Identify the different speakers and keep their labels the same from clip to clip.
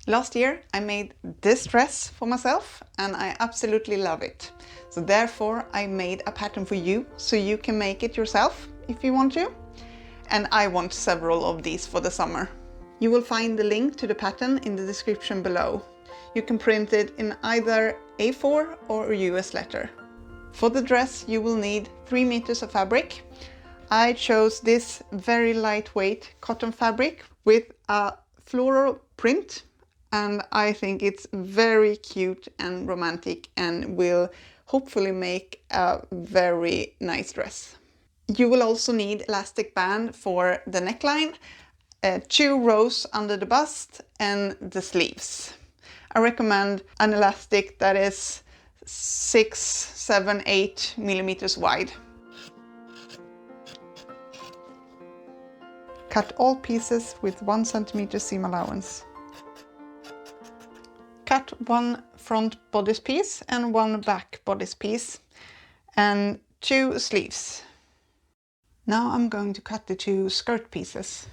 Speaker 1: Last year I made this dress for myself and I absolutely love it. So therefore I made a pattern for you so you can make it yourself if you want to. And I want several of these for the summer. You will find the link to the pattern in the description below. You can print it in either A4 or a US letter. For the dress you will need 3 meters of fabric. I chose this very lightweight cotton fabric with a floral print, and I think it's very cute and romantic and will hopefully make a very nice dress. You will also need elastic band for the neckline, 2 rows under the bust and the sleeves. I recommend an elastic that is 6, 7, 8 millimeters wide. Cut all pieces with 1 centimeter seam allowance. Cut 1 front bodice piece and 1 back bodice piece and 2 sleeves. Now I'm going to cut the 2 skirt pieces.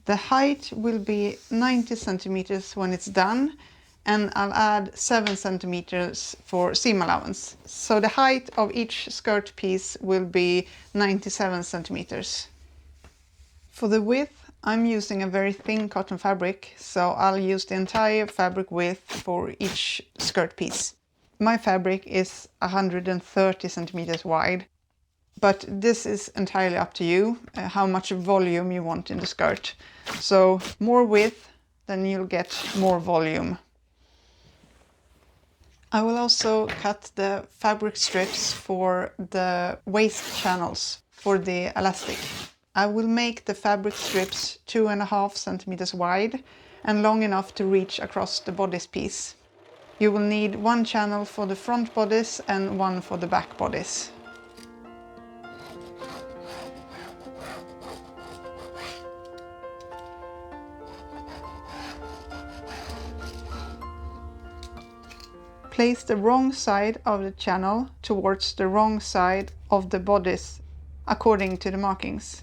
Speaker 1: The height will be 90 centimeters when it's done, and I'll add 7 centimeters for seam allowance. So the height of each skirt piece will be 97 centimeters. For the width, I'm using a very thin cotton fabric, so I'll use the entire fabric width for each skirt piece. My fabric is 130 centimeters wide, but this is entirely up to you, how much volume you want in the skirt. So more width, then you'll get more volume. I will also cut the fabric strips for the waist channels for the elastic. I will make the fabric strips 2.5 centimeters wide and long enough to reach across the bodice piece. You will need 1 channel for the front bodice and 1 for the back bodice. Place the wrong side of the channel towards the wrong side of the bodice according to the markings.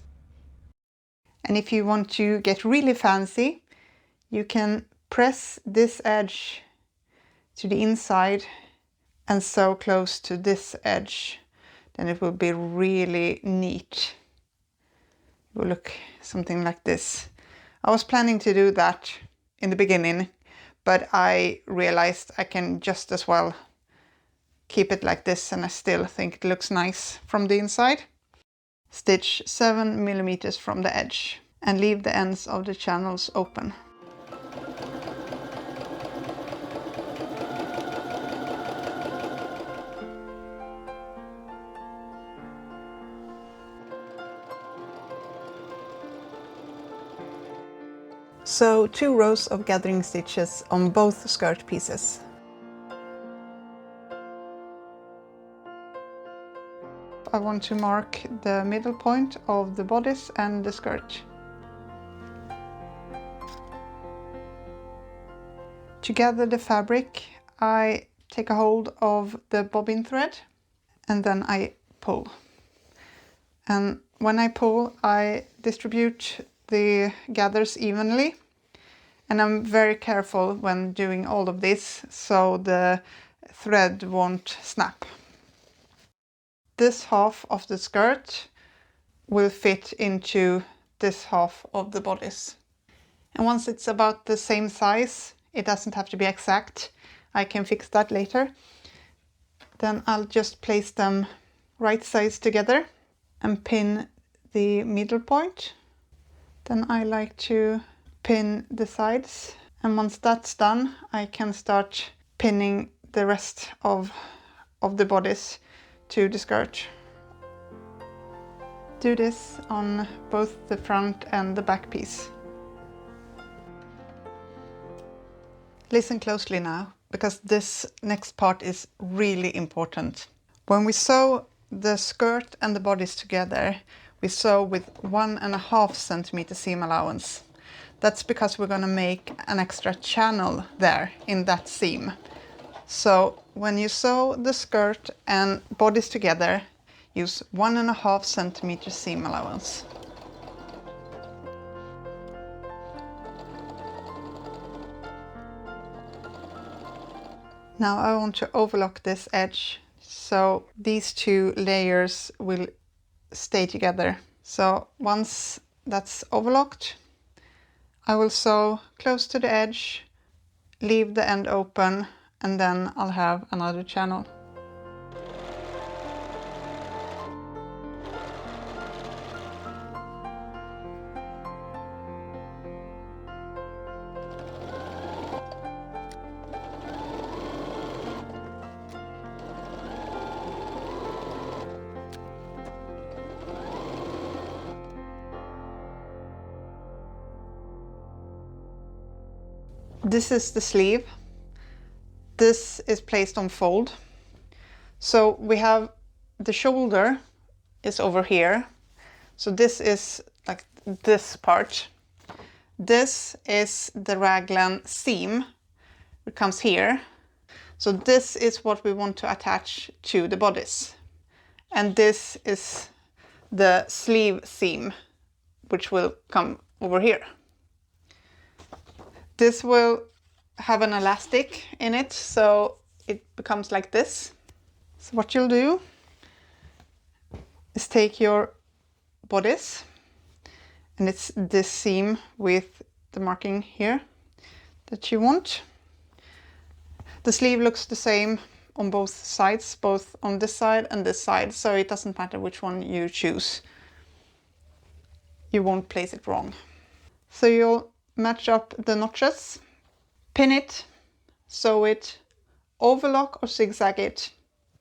Speaker 1: And if you want to get really fancy, you can press this edge to the inside and sew close to this edge. Then it will be really neat. It will look something like this. I was planning to do that in the beginning, but I realized I can just as well keep it like this, and I still think it looks nice from the inside. Stitch 7 millimeters from the edge and leave the ends of the channels open. Sew 2 rows of gathering stitches on both skirt pieces. I want to mark the middle point of the bodice and the skirt. To gather the fabric, I take a hold of the bobbin thread and then I pull. And when I pull, I distribute the gathers evenly, and I'm very careful when doing all of this so the thread won't snap. This half of the skirt will fit into this half of the bodice. And once it's about the same size, it doesn't have to be exact, I can fix that later. Then I'll just place them right sides together and pin the middle point. Then I like to pin the sides, and once that's done I can start pinning the rest of the bodice to the skirt. Do this on both the front and the back piece. Listen closely now, because this next part is really important. When we sew the skirt and the bodice together, we sew with 1.5 centimeter seam allowance. That's because we're going to make an extra channel there in that seam. So when you sew the skirt and bodice together, use 1.5 centimeter seam allowance. Now I want to overlock this edge so these two layers will stay together. So once that's overlocked, I will sew close to the edge, leave the end open, and then I'll have another channel. This is the sleeve. This is placed on fold. So we have the shoulder is over here. So this is like this part. This is the raglan seam. It comes here. So this is what we want to attach to the bodice. And this is the sleeve seam, which will come over here. This will have an elastic in it, so it becomes like this. So what you'll do is take your bodice, and it's this seam with the marking here that you want. The sleeve looks the same on both sides, both on this side and this side, so it doesn't matter which one you choose. You won't place it wrong. So you'll match up the notches, pin it, sew it, overlock or zigzag it,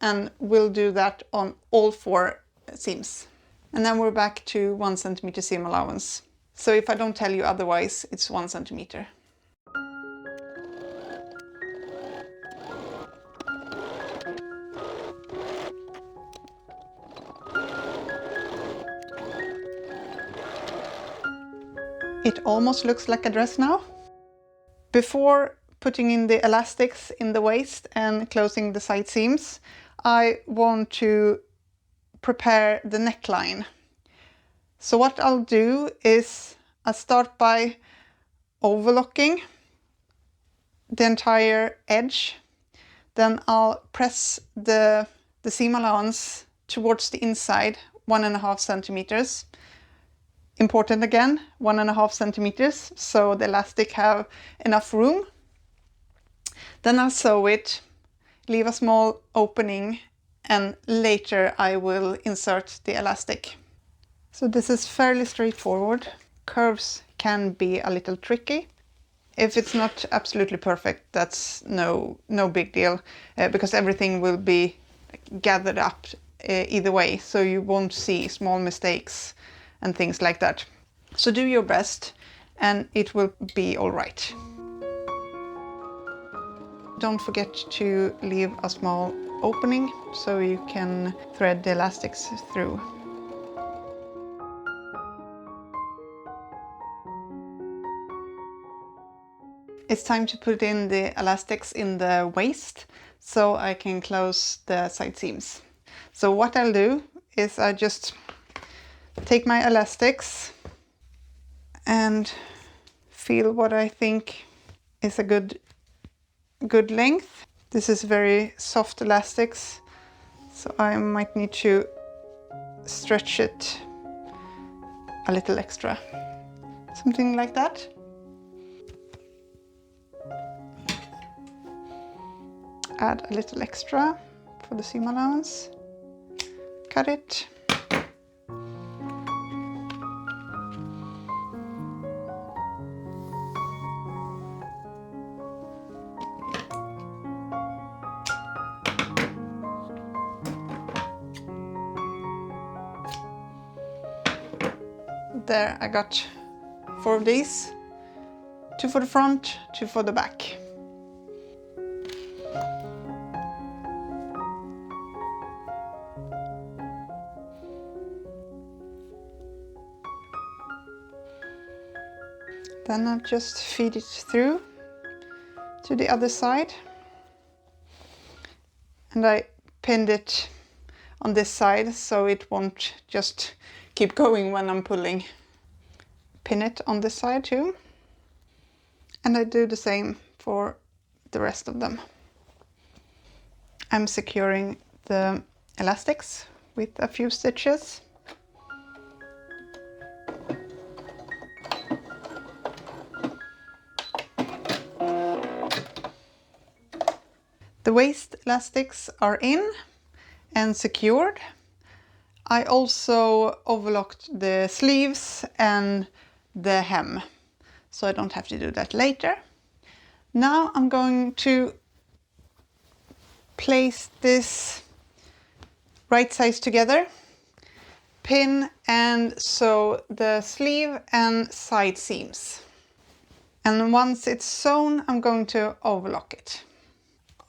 Speaker 1: and we'll do that on all 4 seams. And then we're back to 1 centimeter seam allowance. So if I don't tell you otherwise, it's 1 centimeter. It almost looks like a dress now. Before putting in the elastics in the waist and closing the side seams, I want to prepare the neckline. So what I'll do is I'll start by overlocking the entire edge. Then I'll press the seam allowance towards the inside 1.5 centimeters. Important again, 1.5 centimeters, so the elastic have enough room. Then I'll sew it, leave a small opening, and later I will insert the elastic. So this is fairly straightforward. Curves can be a little tricky. If it's not absolutely perfect, that's no big deal, because everything will be gathered up either way, so you won't see small mistakes and things like that. So do your best and it will be all right. Don't forget to leave a small opening so you can thread the elastics through. It's time to put in the elastics in the waist so I can close the side seams. So what I'll do is I just take my elastics and feel what I think is a good length. This is very soft elastics, so I might need to stretch it a little extra. Something like that. Add a little extra for the seam allowance. Cut it. There, I got 4 of these. 2 for the front, 2 for the back. Then I'll just feed it through to the other side. And I pinned it on this side so it won't just keep going when I'm pulling. Pin it on this side too. And I do the same for the rest of them. I'm securing the elastics with a few stitches. The waist elastics are in and secured. I also overlocked the sleeves and the hem, so I don't have to do that later. Now I'm going to place this right sides together, pin and sew the sleeve and side seams. And once it's sewn, I'm going to overlock it.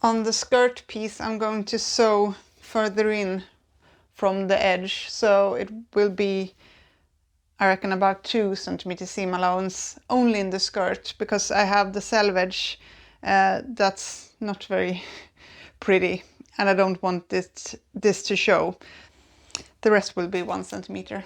Speaker 1: On the skirt piece, I'm going to sew further in from the edge, so it will be, I reckon, about 2 centimeter seam allowance only in the skirt, because I have the selvage that's not very pretty and I don't want this to show. The rest will be 1 centimeter.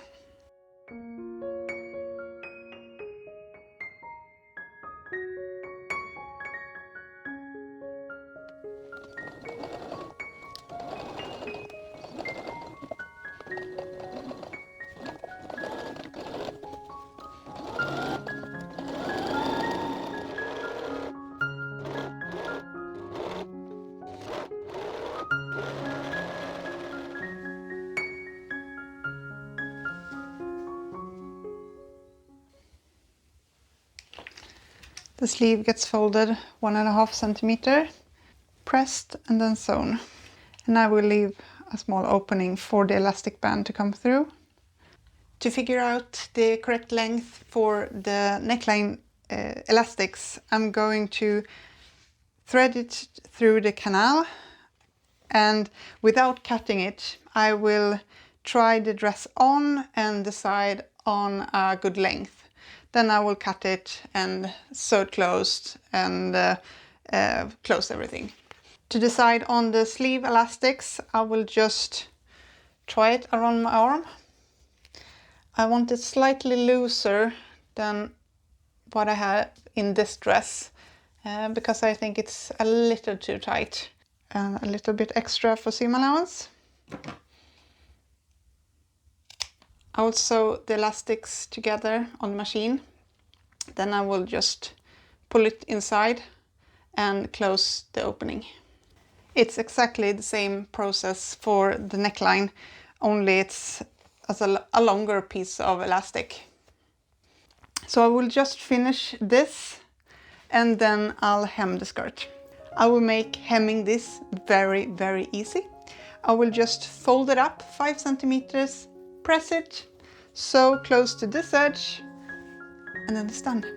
Speaker 1: The sleeve gets folded 1.5 centimeter, pressed and then sewn. And I will leave a small opening for the elastic band to come through. To figure out the correct length for the neckline elastics, I'm going to thread it through the canal, and without cutting it, I will try the dress on and decide on a good length. Then I will cut it and sew it closed and close everything. To decide on the sleeve elastics, I will just try it around my arm. I want it slightly looser than what I had in this dress, because I think it's a little too tight. And a little bit extra for seam allowance. I will sew the elastics together on the machine. Then I will just pull it inside and close the opening. It's exactly the same process for the neckline, only it's as a longer piece of elastic. So I will just finish this and then I'll hem the skirt. I will make hemming this very, very easy. I will just fold it up 5 centimeters, press it, sew close to this edge, and then it's done.